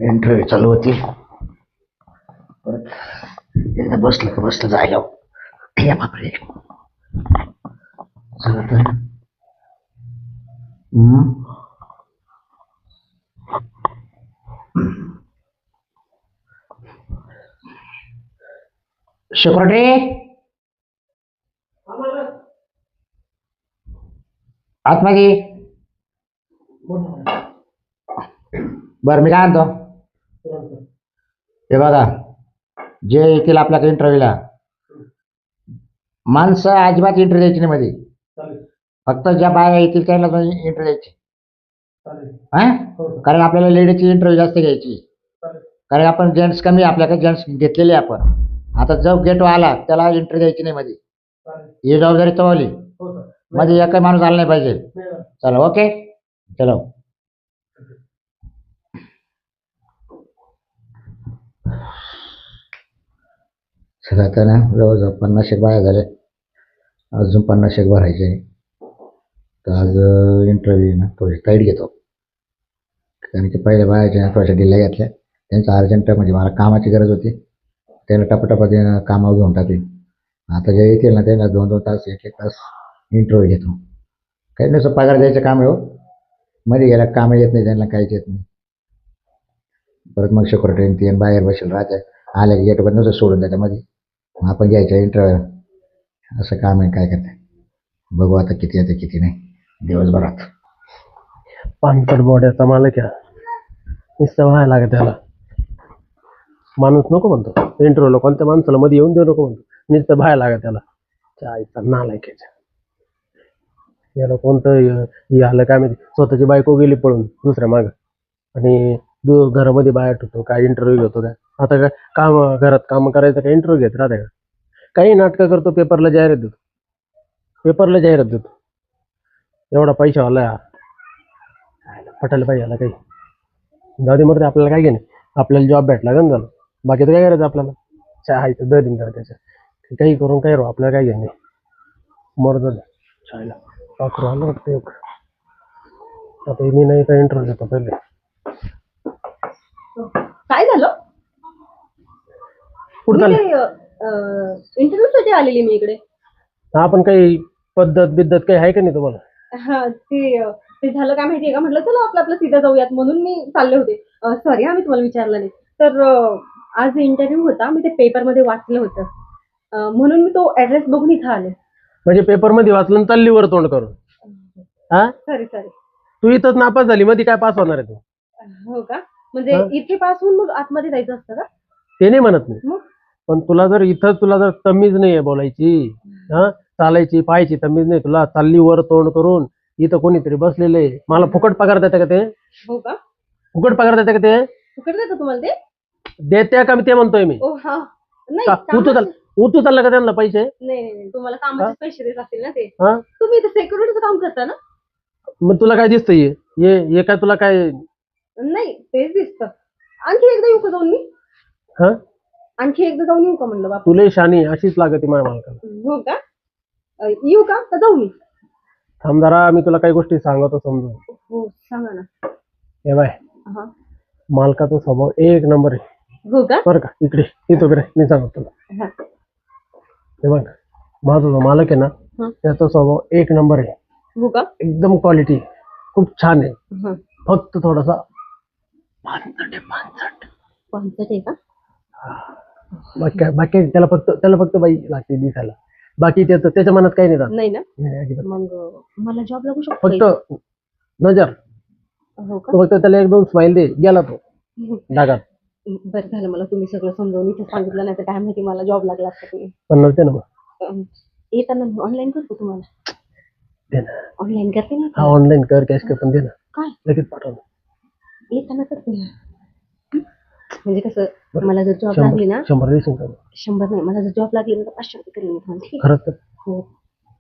Interview चालू होती. परत एकदा बसलं का बसलं जायला या बापरे. चला तर. शेकोटे आतमध्ये. बरं मी काय म्हणतो, हे बघा जे येतील आपल्याकडे इंटरव्ह्यूला, माणसं अजिबात इंटरव्ह्यू द्यायची नाही मध्ये. फक्त ज्या बाया येतील त्यांना इंटरव्ह्यू द्यायची. हा, कारण आपल्याला लेडीजची इंटरव्ह्यू जास्त घ्यायची, कारण आपण जेंट्स कमी, आपल्याकडे जेंट्स घेतलेले आपण. आता जो गेटो आला त्याला इंटरव्ह्यू द्यायची नाही मध्ये. ही जबाबदारी तवली मध्ये एकही माणूस आला नाही पाहिजे. चला ओके, चलो. सगळं आता ना जवळजवळ 50 बाया झाले, अजून 50 भरायचे. तर आज इंटरव्ह्यू ना थोडी टाईट घेतो, कारण की पहिल्या बायाच्या थोड्याशा ढिल्या घेतल्या. त्यांचं अर्जंट म्हणजे मला कामाची गरज होती, त्याला टपाटपा कामावर घेऊन टाकली. आता जे येतील ना त्यांना 2-2 तास 1-1 तास इंटरव्ह्यू घेतो. काही नसं पगार द्यायचं काम आहे हो, मध्ये गेला काम येत नाही त्यांना, काहीच येत नाही. परत मग सेक्युरिटी ती बाहेर बसेल राहते, आल्या की गेट बंद नुसतं सोडून द्यायचं मध्ये, आपण घ्यायचं इंटरव्ह्यू. असं काम आहे, काय करते बघू आता किती येते किती नाही दिवसभरात. पानपट बोड्याचा मालक आहे, नुसतं व्हायला लागत त्याला. माणूस नको म्हणतो इंटरव्ह्यूला, कोणत्या माणसाला मध्ये येऊन देऊ नको म्हणतो, नुसतं व्हायला लागत त्याला. चायचा नालायकायचा याला कोणतं हे आलं काय माहिती. स्वतःची बायको गेली पळून दुसऱ्या माग, आणि घरामध्ये बाहेर ठेवतो काय इंटरव्ह्यू घेतो काय. आता काय काम घरात काम करायचं काय इंटरव्ह्यू घेत राहते का. काही नाटकं करतो, पेपरला जाहिरात देतो, पेपरला जाहिरात देतो. एवढा पैशावाला पटायला पाहिजे याला काही. जाऊ दे मरते, आपल्याला काय घेणे, आपल्याला जॉब भेटला गण झालं, बाकी तर काय करायचं आपल्याला. चहायचं दरीन करा त्याच्या, काही करून काय राहू, आपल्याला काय घेणे मर झालं. चायला पाखरू आलं वाटतं एक. आता मी नाही तर इंटरव्ह्यू देतो पहिले. काय झालं? इंटरव्ह्यू साठी आलेली मी इकडे. आपण काही पद्धत बिद्धत काही आहे का नाही तुम्हाला? हा, ते झालं काय माहितीये का, म्हटलं चला आपलं आपलं सीधा जाऊयात म्हणून मी चालले होते. सॉरी हा, मी तुम्हाला विचारलं नाही. तर आज इंटरव्ह्यू होता, मी ते पेपर मध्ये वाचलं होतं, म्हणून मी तो ऍड्रेस बघून इथं आले. म्हणजे पेपर मध्ये वाचलं चालली वर तोंड करून? हा, सॉरी सॉरी. तू इथंच नापास झाली, मध्ये काय पास होणार आहे तू? हो का, म्हणजे इथे पास होऊन मग आतमध्ये जायचं असतं का? ते नाही म्हणत नाही, पण तुला जर इथं तुला जर तमीज नाहीये बोलायची, हा चालायची पाहायची तमीज नाही तुला, चालली वर तोंड करून. इथं कोणीतरी बसलेले, मला फुकट पगार देते का ते? हो का, फुकट पगार देते का ते? फुकट देतो तुम्हाला ते? देते का ते म्हणतोय मी. ओ हा, नाही तू चालला का त्यांना पैसे? नाही, तुम्हाला कामाचे पैसे देत असतील ना ते. हा, तुम्ही इथे सिक्युरिटीचं काम करता ना? मग तुला काय दिसतंय हे काय तुला काय? नाही तेच दिसतं. आणखी एकदा येऊ का जाऊन मी? हा, आणखी एकदा जाऊन येऊ का म्हणलं बाबा? तुला शानी अशीच लागते माझ्या मालकाला. हो का, येऊ का जाऊ मी? थांब जरा, मी तुला काही गोष्टी सांगतो समजून. हो सांगा ना. हे बाय, मालकाचा स्वभाव एक नंबर आहे. हो का, बरं का, इकडे येतो बरे, मी सांगतो तुला. हे बघ, माझा जो मालक आहे ना, त्याचा स्वभाव एक नंबर आहे. हो का, एकदम क्वालिटी खूप छान आहे. फक्त थोडासा पानसट आहे का? बाकी त्याला फक्त बाई लागते दिसायला, बाकी त्याच्या मनात काही नाही नाही ना. अजिबात. मग मला जॉब लागू शकतो फक्त नजर. हो का, फक्त त्याला एकदम स्माइल दे, गेला तो डागात. बरं झालं मला तुम्ही सगळं समजावून इथे सांगितलं, नाही तर काय माहिती मला जॉब लागला असता तुम्ही. पण नव्हते ना मग. येताना ऑनलाईन करतो तुम्हाला. दे ना, ऑनलाईन करते ना. हा ऑनलाईन कर, कॅश कर, पण दे ना. काय लगेच पाठव. येताना करते ना. म्हणजे कसं, मला जर जॉब लागली ना, 100 देशील का? 100 नाही, मला जर जॉब लागली ना तर 500 रुपये करेन मी तुम्हाला. ठीक खरंच तर? आहे, हो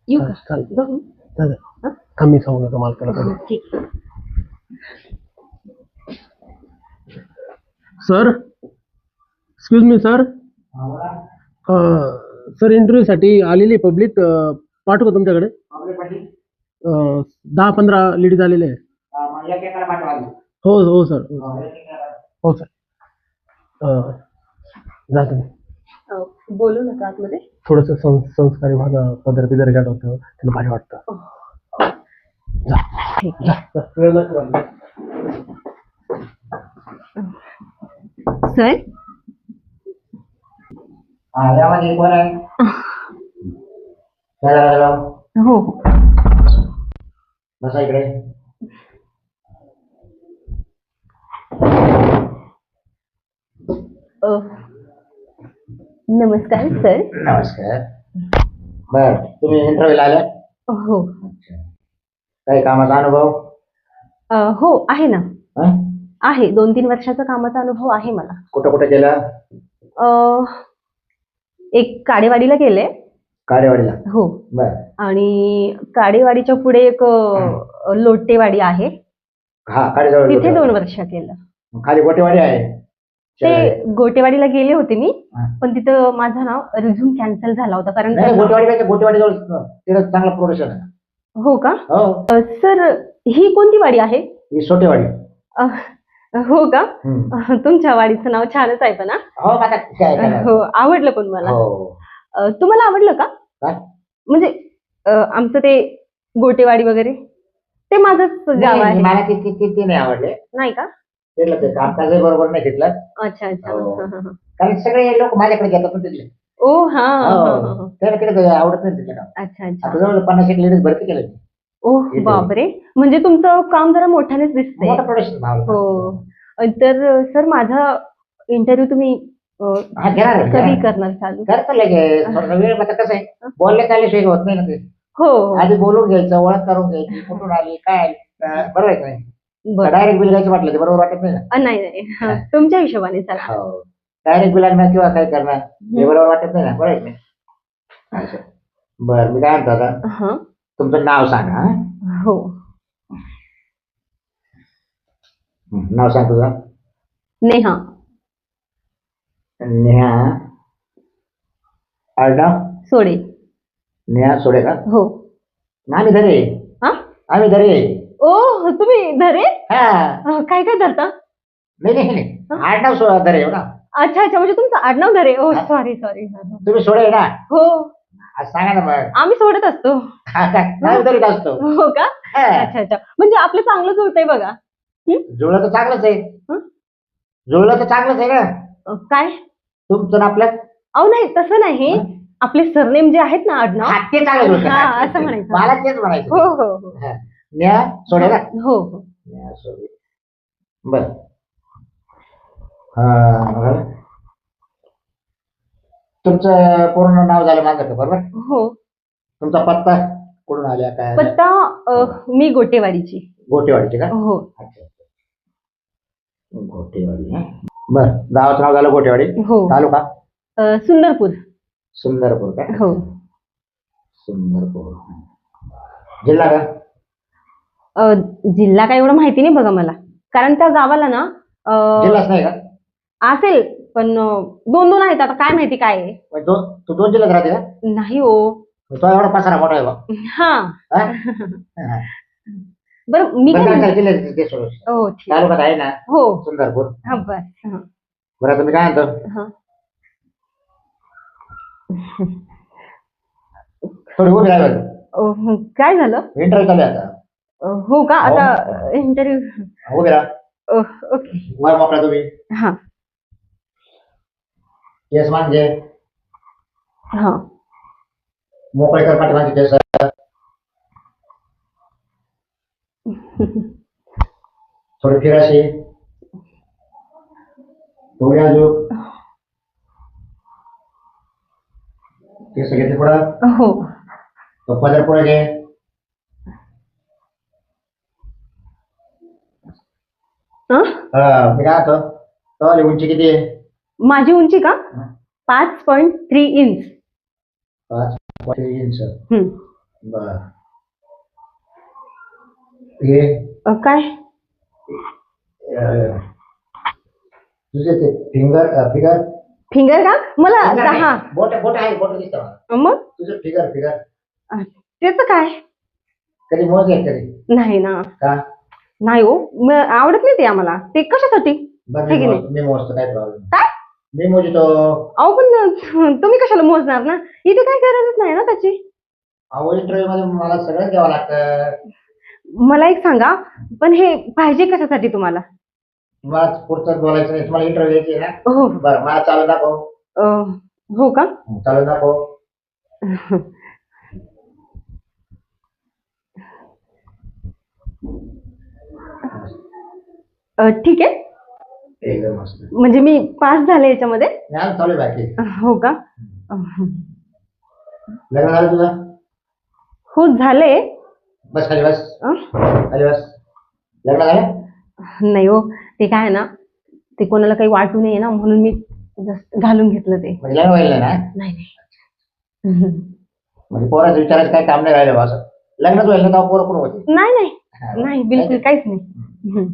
येऊ का? चालेल. जाऊ. कमी सांगू नका मालकाला. ठीक. Sir, excuse me sir. Sir, interview साठी आलेली पब्लिक पाठवू का तुमच्याकडे? 10-15 लेडीज आलेले आहेत. हो हो सर. हो सर. जा तुम्ही. बोलू नका आतमध्ये. थोडस संस्कारी भाग पदर बिदर घ्यायला होतं, त्याला भारी वाटतं. जा ठीक जा जा. वेळ नको घालवू. सर यामध्ये कोण आहे? काय झालं? हो बसा इकडे. नमस्कार सर. नमस्कार. बर, तुम्ही इंटरव्ह्यूला आल्या? हो काही कामाचा अनुभव? हो आहे ना. हं? आहे 2-3 वर्षाचा कामाचा अनुभव आहे मला. कुठं कुठं केला? एक काडेवाडीला केले. काडेवाडीला. हो बर. आणि काडेवाडीच्या पुढे एक लोटेवाडी आहे, हा, काडेजवळ. तिथे 2 वर्ष केलं. खाली गोटेवाडी आहे. ते गोटेवाडीला गेले होते मी, हा. पण तिथं माझं नाव रिझ्यूम कॅन्सल झाला होता कारण नाही, गोटेवाडी जवळ तिथं चांगलं प्रोडक्शन आहे. हो का? हो. सर ही कोणती वाडी आहे? ही सोटेवाडी. अ, हो का? हम्म. तुमच्या वाडीचं नाव छानच आहे पण हा. हो, आता काय करणार? हो आवडलं पण मला. हो. तुम्हाला आवडलं का? काय? म्हणजे आमचं ते गोटेवाडी वगैरे ते माझंच गाव नाही, आहे. मला ते नाही आवडले. नाही का? ते कामकाजही बरोबर नाही घेतलं. अच्छा अच्छा. हो. हा, हा, हा. कारण सगळे लोक माझ्याकडे घेतात ना तिथले. ओ हा हा, हा, हो. हा. त्याला तिकडे आवडत नाही तिथलं काम. अच्छा आता अच्छा. जवळ 50 लेडीज भरती केलं. ओ बापरे, म्हणजे तुमचं काम जरा मोठ्यानेच दिसतंय. मोठं प्रोडक्शन भाव. हो. तर सर माझा इंटरव्ह्यू तुम्ही हा, घेणार आहे, कधी घेणार. करणार चालू? करतो लगेच. थोडासा वेळ, आता कसं आहे, बोलले चालल्याशिवाय होत नाही ना ते. हो हो. आधी बोलून घ्यायचं, ओळख करून घ्यायची, कुठून आली, काय आली, बरोबर आहे का नाही? बरं. डायरेक्ट बिल घ्यायचं म्हटलं ते बरोबर वाटत नाही ना. नाही नाही हा, तुमच्या हिशोबाने चला. हो. डायरेक्ट बिल लागणार किंवा काय करणार हे बरोबर वाटत नाही ना, बरोबर आहे का नाही? असं. बरं, मी काय म्हणतो आता, हा. तुमचं नाव सांगा. हं? हो. नाव सांग तुझं. नेहा. नेहा. आडनाव? सोडे. नेहा सोडे का? हो. आम्ही धरे. हा? आम्ही धरे. ओ तुम्ही धरे? हा. काय काय धरता? नाही, आडनाव धरे हो ना. अच्छा अच्छा, म्हणजे तुमचं आडनाव धरे. ओ हा. Sorry sorry. तुम्ही सोडे ना. हो आज सांगा ना मग. आम्ही सोडत असतो. नाही धरीत असतो. हो का? हा. अच्छा अच्छा, म्हणजे आपलं चांगलं जुळतंय बघा. जुळलं तर चांगलंच आहे. हं? जुळलं तर चांगलंच आहे ना. काय? तुमचं ना आपलं. अहो नाही तसं नाही, आपले सरनेम जे आहेत ना आडनाव. हा, ते चांगलं जुळतं. हा, हा, असं म्हणायचं. मला तेच म्हणायचं. हो हो हो. हा. नेहा सोडे ना. हो हो. नेहा सोडे. बर. हा. तुमचं पूर्ण नाव झालं माझं का, बरोबर? हो. तुमचा पत्ता कुठून आल्या काय? पत्ता मी गोटेवाडीची. गोटेवाडीचे का? हो. अच्छा. गोटेवाडी. बर, गावाचं नाव झालं गोटेवाडी. हो. तालुका? सुंदरपूर. सुंदरपूर का? हो. सुंदरपूर. जिल्हा का? जिल्हा काय एवढं माहिती नाही बघा मला, कारण त्या गावाला ना जिल्हाच नाही का? असेल पण 2-2 आहेत, आता काय माहिती काय आहे. म्हणजे तू 2 जिल्ह्यात राहते का? नाही हो. तो एवढा पसारा मोठा आहे बा. हा. हा? बरं मी बरं, काय काय जिल्ह्यात ते सोडून. हो ठीक. तालुक्यात आहे ना हो. सुंदरपूर. हा बस. हा. बरं, तुम्ही काय म्हणतो, हा. थोडी उभी राहा. काय झालं? इंटरव्ह्यू चालू आहे आता. हो का? आता इंटरव्ह्यू. उभी राहा. ओके. वर मोकळा तुम्ही. हा केस मांगे. हा. मोकळे कर पाठीमागे केस. थोडी फिराशी. थोडी आजू. केस घेते पुढं. हो. तो पदर पुढे घे. मी काय होतो, तो उंची किती आहे? माझी उंची का? 5.3 इंच. 5 इंच. हम्म. बर. हे काय? तुझे ते फिगर. फिंगर का? मला 10. बोट आहे, बोट दिसतं मला. मग तुझं फिगर. त्याच काय? कधी मोजले कधी? नाही ना. का? नाही हो, आवडत नाही ते आम्हाला. ते कशासाठी? बरं ठीक आहे नाही. मी मोजतो, काय प्रॉब्लेम. काय मी मोजतो. अहो पण तुम्ही कशाला मोजणार ना, इथे काय गरजच नाही ना त्याची. अहो इंटरव्ह्यू मध्ये मला सगळं द्यावं लागतं. मला एक सांगा, पण हे पाहिजे कशासाठी तुम्हाला? मला पुढचं बोलायचं नाही, तुम्हाला इंटरव्ह्यू द्यायची आहे ना. हो बरं मला चालू दाखव. हो का? चालू दाखव. ठीक आहे, एकदम मस्त. म्हणजे मी पास झाले याच्यामध्ये. नाही चालू आहे बाकी. हो का? लग्न झालं तुझं? हो झाले. बस खाली बस. खाली बस. लग्न झालं? नाही हो, ते काय आहे ना, ते कोणाला काही वाटू नये ना म्हणून मी जस्ट घालून घेतलं ते. म्हणजे लग्न व्हायला ना. नाही नाही. म्हणजे पोराचं विचारायचं काय काम नाही राहिलं बा असं. लग्नच व्हायला तेव्हा पोरं कोण होते? नाही नाही नाही, बिलकुल काहीच नाही.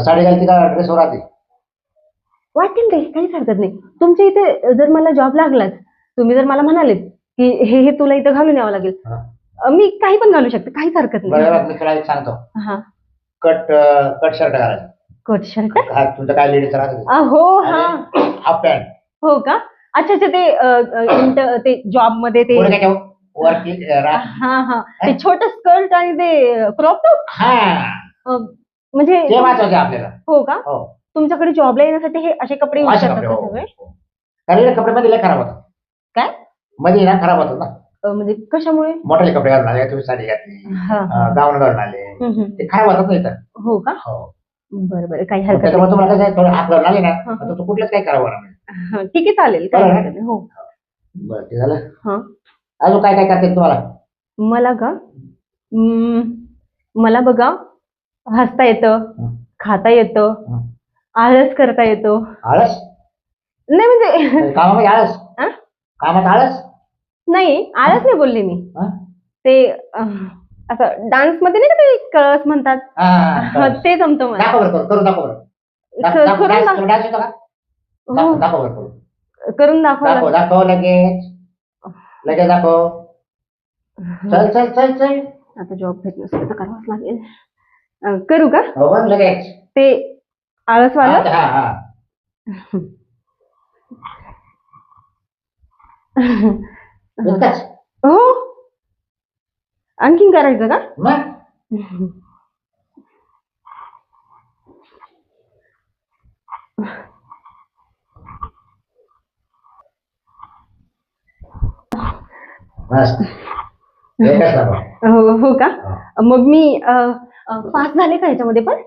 साडी घालते का ड्रेसवर राहते? वाटेल ते, काहीच हरकत नाही. तुमच्या इथे जर मला जॉब लागलाच, तुम्ही जर मला म्हणालेत की हे तुला इथं घालून यावं लागेल, मी काही पण घालू शकते, काहीच हरकत नाही. बरं मी तुला एक सांगतो. हा. कट शर्ट घालायचं. Coat shirt? हा तुमचं काय लेडीज राहते? हो हा. Half pant. हो का? अच्छा अच्छा, ते जॉब मध्ये ते. पुढे काय ठेवू? वरती हा हा, ते छोटं स्कर्ट आणि ते क्रॉप टॉप. हा म्हणजे ते महत्वाचं आहे आपल्याला. हो का? हो. तुमच्याकडे जॉबला येण्यासाठी हे असे कपडे यूज असे करतात कपडे, का हो. सगळे? कारण हे कपडे मध्ये लय खराब होतात. काय मध्ये ना खराब होतात ना. म्हणजे कशामुळे? मोठे कपडे घालून आले, तुम्ही साडी घातली, हा. गाऊन घालून आले, ते खराब होतात नाही तर. हो का? हो. बरं बरं, काही हरकत त्याच्यामुळे नाही. तुम्हाला कसं थोडं हात घालून आले ना, आता तू कुठलंच काही खराब होणार नाही. ठीक आहे, चालेल, काही बरं. हरकत नाही. हो. बरं ते झालं. हा. अजून काय काय करते तुम्हाला? मला का? मला बघा, हसता येतं, खाता येतं, आळस करता येतो. आळस? नाही म्हणजे कामामध्ये आळस? आ? कामात आळस? नाही, आळस नाही बोलले मी. हा? ते असं डान्स मध्ये नाही का ते कळस म्हणतात, हा, ते जमतं मला. दाखव बरं, करून दाखव बरं. करून डान्स येतो का? हो. दाखव बरं करून. करून दाखवा. दाखव दाखव लगेच. लगेच दाखव. चल चल चल चल. आता जॉब भेटण्यासाठी तर करावंच लागेल. करू का? हो बरं लगेच. ते आळसवालं. हा हा. इतकंच? हो. आणखीन करायचं का? मग मस्त. एकच दाखव. हो का? मग मी पास झाले का ह्याच्यामध्ये पण?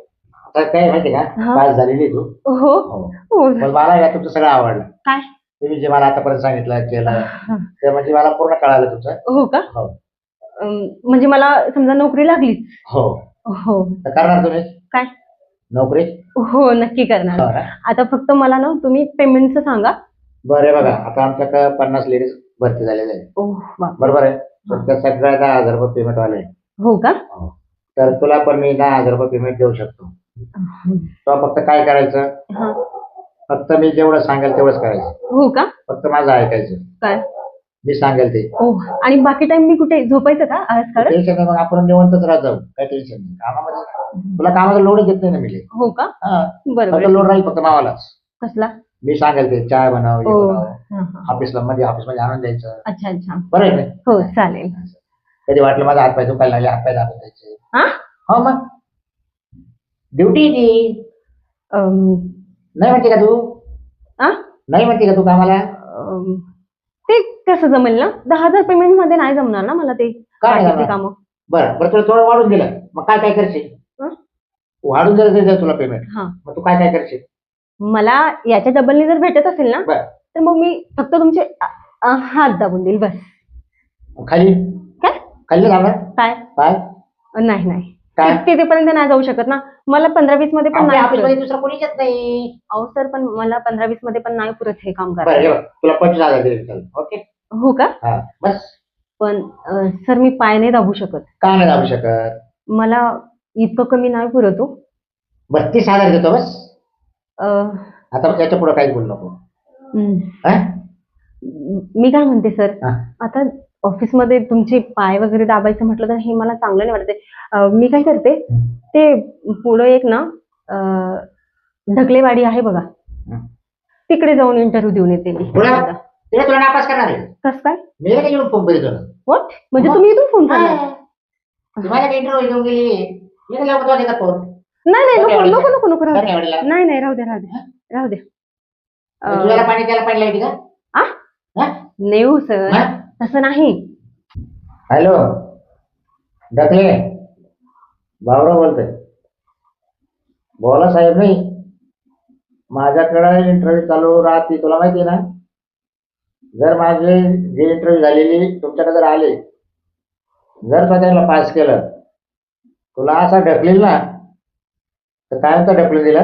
तर काय माहिती का, हा. पास झालेली तू. हो. हो. हो. पण मला या तुमचं सगळं आवडलं. काय? तुम्ही जे मला आतापर्यंत सांगितलं केलं ते म्हणजे मला पूर्ण कळालं तुमचं. हो का? हो. म्हणजे मला समजा नोकरी लागलीच. हो. हो. तर करणार तुम्ही काय? नोकरी? हो, नक्की करणार. हो ना? आता फक्त मला ना तुम्ही पेमेंटचं सांगा. बरं बघा, आता आमच्याकडे 50 लेडीज भरती झालेले आहे. ओह बाप. बरोबर आहे. त्या सगळ्या 10,000 रुपये पेमेंट वाले आहे. हो का? तर तुला पण मी 10,000 रुपये पेमेंट देऊ शकतो. तो फक्त काय करायचं, हा. फक्त मी जेवढं सांगेल तेवढंच करायचं. हो का? फक्त माझं ऐकायचं. काय? मी सांगेल ते. ओह, आणि बाकी टाइम मी कुठे झोपायचं का आळस काढत? टेन्शन नाही, मग आपण निवंतच राहत जाऊ. काय टेन्शन नाही कामामध्ये. तुला कामाचा लोड देत नाही ना मी. हो का? हा. बरोबर. फक्त लोड राहील फक्त मावालाच. कसला? मी सांगेल ते चाय बनव, हे हो. बनव. हा, हा. ऑफिसमध्ये आणून द्यायचं. अच्छा अच्छा. बरं आहे ना? हो चालेल. कधी वाटलं माझा हातपाय दुखायला लागले, हातपाय दाबून द्यायचे. हा. हो मग ड्युटी ती नाही म्हणते का तू? आ? नाही म्हणते का तू कामाला? ते कसं जमेल ना? 10,000 पेमेंट मध्ये नाही जमणार ना मला ते काय बाकीचे जमणार? कामं. बरं बरं, तुला थोडं वाढून दिलं मग काय काय करशील? हं? वाढून जर द्यायचं तुला पेमेंट, हा. मग तू काय काय करशील? मला याच्या डबलनी जर भेटत असेल ना, बरं. तर मग मी फक्त तुमचे हात दाबून देईल बस. खाली काय? खाली जाणार काय? काय नाही नाही, काय? तिथेपर्यंत नाही जाऊ शकत ना. मला 15-20 मध्ये पण आपल्या नाही ऑफिसमध्ये पुरत. दुसरं कोणीच येत नाही. अहो सर, पण मला 15-20 मध्ये पण नाही पुरत हे काम बरं करायला. हे बघ, तुला 25,000 दिले. ओके. हो का? हा बस. पण सर, मी पाय नाही दाबू शकत. का नाही दाबू शकत? मला इतकं कमी नाही पुरत हो. 32,000 देतो बस. अं, आता याच्या पुढे काही बोलू नको. हम्म. हा? मी काय म्हणते सर, हा. आता ऑफिसमध्ये तुमचे पाय वगैरे दाबायचं म्हटलं तर हे मला चांगलं नाही वाटते. मी काय करते, ते पुढं एक ना ढकलेवाडी आहे बघा, हं. तिकडे जाऊन इंटरव्ह्यू देऊन येते मी. पुढं? तिला तुला नापास करणार आहे. कस काय? मी काय येऊन फोन करीत होतो. व्हॉट? म्हणजे मग? तुम्ही इथून फोन करणार? तुम्हाला काही इंटरव्ह्यू घेऊन गेली मी काय लवकर देतात फोन. नाही नाही, नको धन्यवाद. नको नको नको, राहू दे. धन्यवाद. नाही नाही, राहू दे राहू दे राहू दे. तुझ्याला पाणी त्याला पाणी लावली का? आ? हा? नाही हो सर, हा? तसं नाही. हॅलो ढकले, भाऊराव बोलतोय. बोला साहेब. नाही, माझ्याकडे इंटरव्ह्यू चालू राहते, तुला माहिती आहे ना. जर माझे जे इंटरव्ह्यू झालेली तुमच्याकडे जर आले, जर स्वतःला पास केलं, तुला असा ढकलेल ना तर काय म्हणता ढकलून दिला.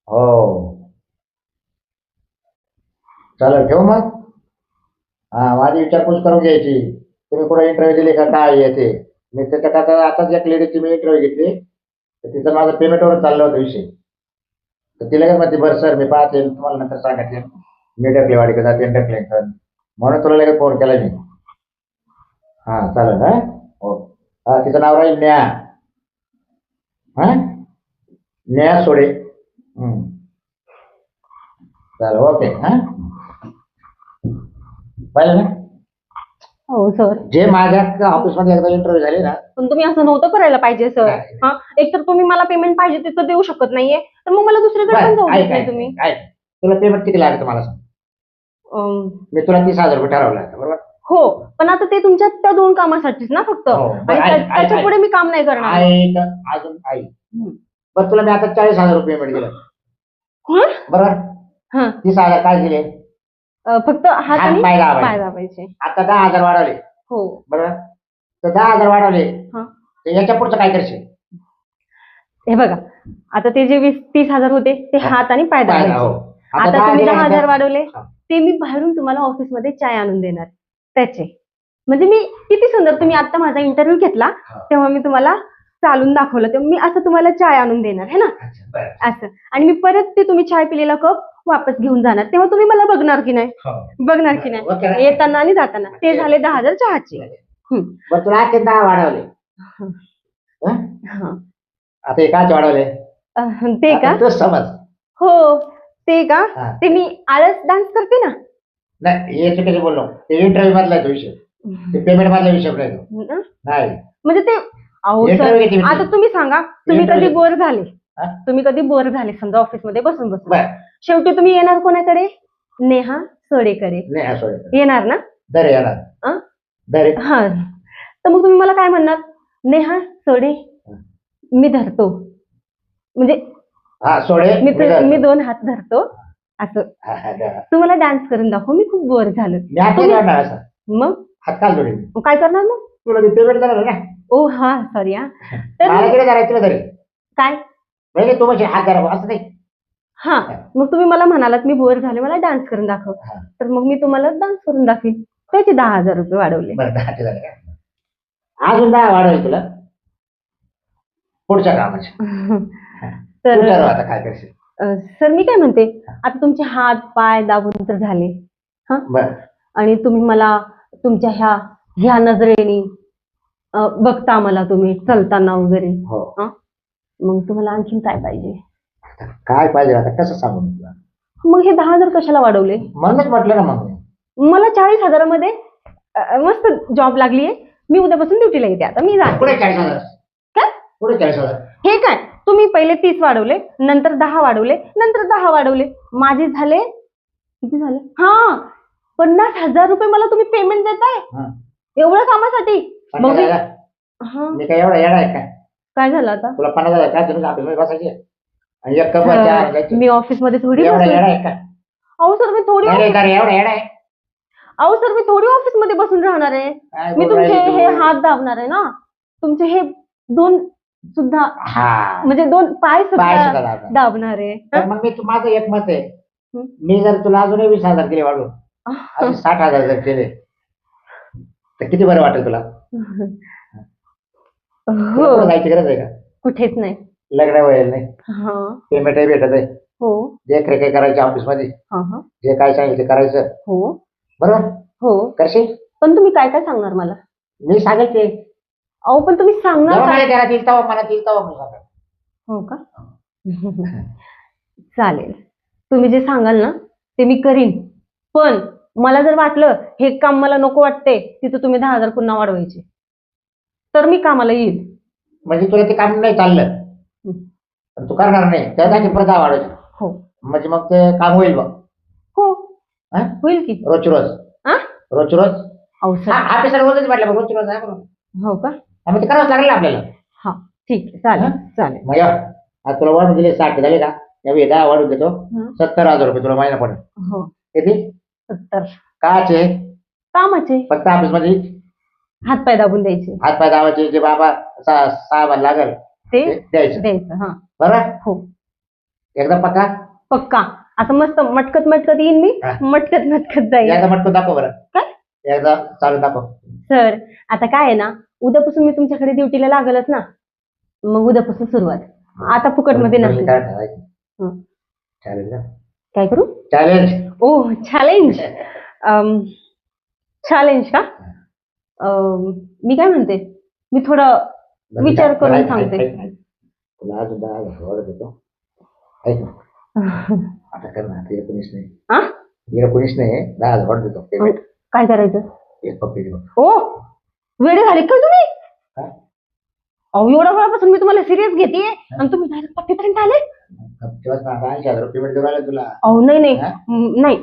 हो चालेल, ठेव मग. हा, माझी विचारपूस करून घ्यायची, तुम्ही कुठे इंटरव्ह्यू दिले का काय येते. मी त्याच्यात आताच एक लेडीची मी इंटरव्ह्यू घेतली, तर तिचं माझं पेमेंटवर चाललं होतं विषय. तर तिला काय म्हणते, बरं सर मी पाहते, तुम्हाला नंतर सांगितले मी ढकलेवाडीकडे जाते ढकले कर, म्हणून तुला लगेच फोन केला मी. हां चालेल. हां हो. हां, तिचं नाव राहील नेहा. हां, नेहा सोडे. चालेल, ओके. हां, पाहिलं ना. हो सर, जे माझ्या ऑफिसमध्ये एकदा इंटरव्ह्यू झाले ना. पण तुम्ही असं नव्हतं करायला पाहिजे सर. नाही. हा, एकतर तुम्ही मला पेमेंट पाहिजे तिथं देऊ शकत नाहीये, तर मग मला दुसरीकडे पण जाऊ देत नाही तुम्ही. काय तुला पेमेंट किती लागतं मला सांग. मी तुला 30,000 रुपये ठरवलं आहे, बरोबर. हो, पण आता ते तुमच्या त्या 2 कामासाठीच ना फक्त. हो, बरं, आणि त्याच्या पुढे मी काम नाही करणार. अजून आई. बरं, तुला मी आता 40,000 रुपये पेमेंट दिलं, हं? बरोबर. हं. 30,000 काय दिले? फक्त हात आणि पाय दाबायचे. पाय दाबायचे. आता 10,000 वाढवले, हो. बरोबर. तर 10,000 वाढवले, हं. तर याच्या पुढचं काय करशील? हे बघा, आता ते जे 30,000 होते ते हात आणि पाय पाय, दाबायचे. हो. आता तुम्ही 10,000 दिल्यानंतर- वाढवले, हा. ते मी बाहेरून तुम्हाला ऑफिसमध्ये चाय आणून देणार त्याचे. म्हणजे मी किती सुंदर, तुम्ही आता माझा इंटरव्ह्यू घेतला हा. तेव्हा मी तुम्हाला चालून दाखवलं, तेव्हा मी असं तुम्हाला चाय आणून देणार है ना, अच्छा, बरं. असं. आणि मी परत ते तुम्ही चाय पिलेला कप वापस घेऊन जाणार, तेव्हा तुम्ही मला बघणार की नाही? हो. बघणार की ओके ना. नाही? येताना आणि जाताना. ते झाले 10,000 चहाचे. बरं, तुला आणखी 10 वाढवले. हं? हा. आता हे काय वाढवले? ते का? आता तू समज. हो, ते का? हा. ते मी आळस डान्स करते ना. नाही, हे चुकीचं बोललो. ते इंटरव्ह्यू मधला तो विषय, ते पेमेंट मधला विषय नाही तो. ना? नाही. म्हणजे ते, अहो Interview किती सर, मिनिटं? आता तुम्ही सांगा, तुम्ही Interview- कधी बोर झाले? हा? तुम्ही कधी बोर झाले समजा ऑफिसमध्ये बसून बसून, बरं. शेवटी तुम्ही येणार कोणाकडे? नेहा सोडेकडे नाही, हा सॉरी. येणार ना? दरे येणार. अं? दरे. हा, तर मग तुम्ही मला काय म्हणणार? नेहा सोडे, मी धरतो. म्हणजे हा सोडे. मी 2 हात धरतो असं. हा, हा, हा. तुम्हाला डान्स करून दाखव, मी खूप बोर झालो. मी हात नाही काढणार असा. मग हात काल जोडे. काय करणार मग? तुला मी पेमेंट देणार ना. ओ हा, सॉरी हा. तर मला कडे धरायचं तुला धरे. काय? म्हणजे तू म्हणजे हात धरा असं नाही. हा, मग तुम्ही मला म्हणालात मी बोर झाले, मला डान्स करून दाखव, हा. तर मग मी तुम्हाला डान्स करून दाखवेन. त्याचे 10,000 रुपये वाढवले. बरं, 10 ते झाले का? अजून 10 वाढवले तुला पुढच्या कामाचे. तू तर ठरव आता काय करशील. सर, मी काय म्हणते, आता तुमचे हात पाय दाबून तर झाले, हा, बरं. आणि तुम्ही मला तुमच्या ह्या नजरेने बघता मला, तुम्ही चलताना वगैरे, हो. हा, मग तुम्हाला आणखीन काय पाहिजे? काय पाहिजे आता कसं सांगू मी तुला. मग हे 10,000 कशाला वाढवले? म्हणूनच म्हटलं ना मग मी. मला 40,000 मध्ये मस्त जॉब लागलीये. मी उद्यापासून ड्युटीला येते. आता मी जाते. पुढे 40,000. काय? पुढे 40,000. हे काय, तुम्ही पहिले 30 वाढवले, नंतर 10 वाढवले, नंतर 10 वाढवले, माझे झाले किती झाले? हा, 50,000 रुपये मला तुम्ही पेमेंट देताय हा. एवढ्या कामासाठी. मग मी- हा, मी काय एवढा येडा आहे काय? काय झालं आता? तुला 50,000 काय तुम्ही ऑफिसमध्ये बसायचे आणि एक कप चहा घ्यायची? मी ऑफिस मध्ये थोडी एवढा बसून- येडा आहे का? अहो सर, मी थोडी नाही रे, का रे, एवढा येडा आहे? अहो सर, मी थोडी ऑफिस मध्ये बसून राहणार आहे. काय मी बोल तुमचे राहिली तू? हे हात दाबणार आहे ना, तुमचे हे 2 सुद्धा, हा, म्हणजे 2 पाय पाय सुद्धा सुद्धा दाबणार. दाबणार आहे. तर मग माझं एक मत आहे, हं. मी जर तुला अजूनही 20,000 केले वाढून, असे 60,000 जर केले तर किती बरं वाटेल तुला? तुला हो, कुठं जायची गरज आहे का? कुठेच नाही. लग्न व्हायला नाही, हा, पेमेंटही भेटत आहे, हो, देखरेख करायची ऑफिसमध्ये, हा, हा, जे काय सांगितलं ते करायचं, हो, बरोबर? हो. करशील? पण तुम्ही काय काय सांगणार मला? मी सांगेल ते अहो, पण तुम्ही सांगणार जेव्हा काय? मला घरात येईल तेव्हा मनात येईल तेव्हा मी सांगेल. हो का? चालेल, तुम्ही जे सांगाल ना ते मी करीन. पण मला जर वाटलं हे काम मला नको वाटते, तिथं तुम्ही 10,000 पुन्हा वाढवायचे, तर मी कामाला येईल. म्हणजे तुला ते काम नाही चाललं, हं. पण तू करणार नाही त्यासाठी परत वाढवायचं. हो म्हणजे मग ते काम होईल बघ. हो हा? होईल की. रोज रोज हा रोज रोज अहो सर. ऑफिसर रोजच म्हटलं रोज रोज आहे म्हणून. हो का? मग ते करावंच लागेल ना आपल्याला. हा ठीक आहे, चालेल चालेल. मग या, आज तुला वाढून दिले 60 झाले का? यावेळी 10 वाढून देतो. हं. 70,000 रुपये तुला महिना पडेल. हो किती? 70. काचे? कामाचे फक्त ऑफिस मध्ये हात पाय दाबून द्यायचे, हात पाय दाबायचे, जे बाबा सामान लागेल ते ते द्यायचं. द्यायचं. हा बरं हो एकदम पक्का. पक्का. असं मस्त मटकत मटकत येईन मी, हा. मटकत मटकत जाईल. एकदा मटकून दाखव बरं. काय एकदा चालून दाखव. सर, आता काय आहे ना, उद्यापासून मी तुमच्याकडे ड्युटीला लागलच ना, मग उद्यापासून सुरुवात. आता फुकट मध्ये पहिले नसते. काय ठरवायचं? हं. चॅलेंज ना? काय करू? चॅलेंज. ओ चॅलेंज. चॅलेंज का? मी काय म्हणते, मी थोडं विचार करून सांगते. तुला अजून 10,000 वाढत देतो. ऐक ना, आता कर ना. ते 19 नाही, हा? 19 नाही, 10,000 वाढत देतो. पेमेंट काय करायचं? एक पप्पी देतो. ओ वेळे झाले का तुम्ही? काय? अहो एवढ्या वेळापासून मी तुम्हाला सिरियस घेते आणि तुम्ही डायरेक्ट पप्पीपर्यंत आले. तेव्हाच ना 80,000 रुपये पेमेंट देऊन राहिलं तुला. अहो नाही नाही हा? नाही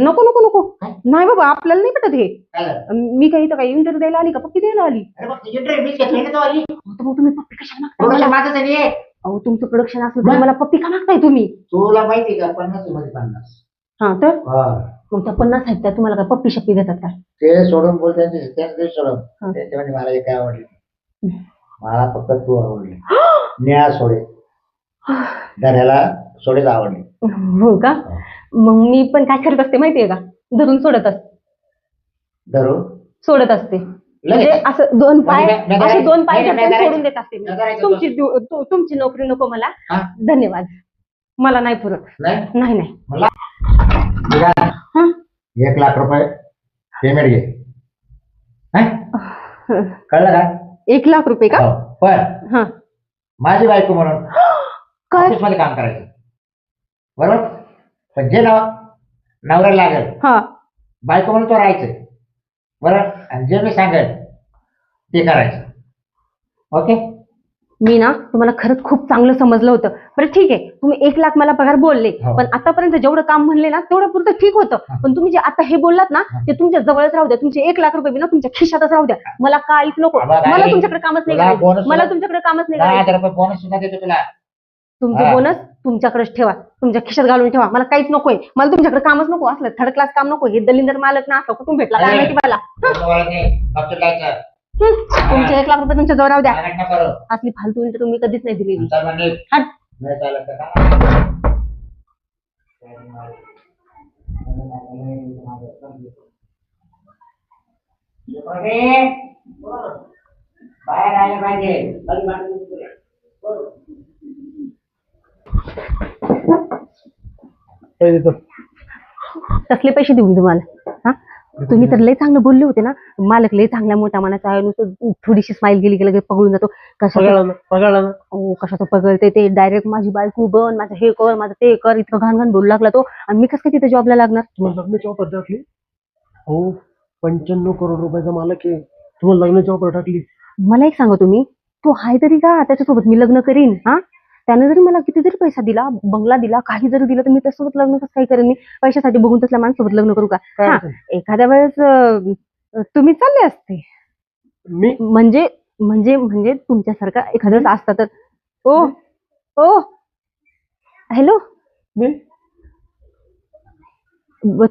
नको नको नको. काय? नाही बाबा, आपल्याला नाही पटत हे. काय झालं? मी काही इथं काही इंटरव्ह्यू द्यायला आली का पप्पी द्यायला आली? अरे मग इंटरव्ह्यू मीच घेतली ना तो आली. तर मग तुम्ही पप्पी कशाला मागताय प्रोडक्शन मला? माझंच आहे. अहो तुमचं प्रोडक्शन असलं तर मग? मला पप्पी का मागताय तुम्ही? तुला माहिती का 50 मध्ये 50. हा तर हा. मग त्या 50 आहेत त्या तुम्हाला काय पप्पी शप्पी देतात काय? ते सोडून बोल, त्यांचे सोडून. हा. त्याच्यामध्ये मला एक काय आवडले, मला फक्त तू आवडली. न्या सोडे दऱ्याला सोडेच आवडले. हो का? मग मी पण काय करत असते माहितीये का, धरून सोडत असते. धरून सोडत असते म्हणजे लगेच? असं दोन पाय, म्हणजे असे दोन पाय नाही, नाही, धरून नाही, सोडून देत असते मी. नाही करायचं तुमची नोकरी नको मला. हा? धन्यवाद, मला नाही पुरत. नाही नाही नाही. निघा. हं? 1,00,000 रुपये पेमेंट घे. हा? कळलं का? 1,00,000 रुपये का? हो. पण हा माझी बायको म्हणून काय? ऑफिस मध्ये काम करायचं, बरोबर? पण जे नवऱ्याला लागेल हा बायको म्हणून तो राहायचं, बरोबर? आणि जे मी सांगेल ते करायचं. ओके? मी ना तुम्हाला खरंच खूप चांगलं समजलं होतं. बरं ठीक आहे, तुम्ही 1,00,000 मला पगार बोलले, हो. पण आतापर्यंत जेवढं काम म्हणले ना तेवढं पुरतं ठीक होतं. पण तुम्ही जे आता हे बोललात ना ते तुमच्या जवळच राहू द्या. तुमचे 1,00,000 रुपये बी ना तुमच्या खिशातच राहू द्या. मला काहीच नको. बाबा, मला नाही. तुमच्याकडे कामच नाही तुला करायचं. bonus मला सुद्धा- तुमच्याकडे कामच नाही 10,000 करायचं. रुपये बोनस सुद्धा देतो तुला. तुमचे हा. बोनस तुमच्याकडेच ठेवा, तुमच्या खिशात घालून ठेवा. मला काहीच नकोय. मला तुमच्याकडे कामच नको. असलं थर्ड क्लास काम नको. हे दलिंदर मालक ना असं कुठून भेटला काय अरे. माहिती मला. तुम्हाला ते डॉक्टर जायचं. तुमचे 1,00,000 रुपये तुमच्या जवळ राहू द्या. आघात नको करू. असली फालतू इंटरव्ह्यू मी कधीच नाही दिलेली. चल म्हणे. हट. नाही चालत तर काय? बाहेर आले पाहिजे. कसले पैसे देऊन तुम्हाला? हा तुम्ही तर लय चांगलं बोलले होते ना. मालक लय चांगल्या मोठ्या मनाचा आहे. नुसतं थोडीशी स्माईल गेली की लगेच पगळून जातो. पगाळला ना. कशाचं पगळते ते डायरेक्ट माझी बायको बन, माझं हे कर, माझं ते कर, इतकं घाण घाण बोलू लागला तो. आणि मी कसं काय तिथे जॉबला लागणार? तुम्हाला लग्नाची ऑफर टाकली? हो, 95 करोड रुपयाचा मालक आहे. तुम्हाला लग्नाची ऑफर टाकली? मला एक सांगा तुम्ही, तो हाय तरी का त्याच्यासोबत मी लग्न करीन? हा त्याने जरी मला किती जरी पैसा दिला, बंगला दिला, काही जरी दिलं, तर मी त्यासोबत लग्न कसं काय करेन? मी पैशासाठी बघून तसल्या माणसासोबत लग्न करू का? काय हा अडचण? एखाद्या वेळेस तुम्ही चालले असते. मी म्हणजे म्हणजे म्हणजे तुमच्यासारखा एखादाच असता तर. ओ ओ हॅलो, मी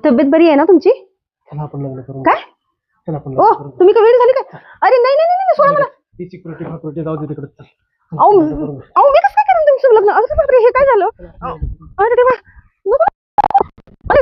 तब्येत बरी आहे ना तुमची? चला आपण लग्न करू. काय? चला आपण ओ लग्न करू. तुम्ही का वेळ झाली काय? अरे नाही नाही नाही नाही, सोडा मला. ती सिक्युरिटी फाक्युरिटी जाऊ दे तिकडे. चल. अहो मी कसं काय करेन तुमचं लग्न? अरे बापरे, हे काय झालं? अरे देवा, नको. अरे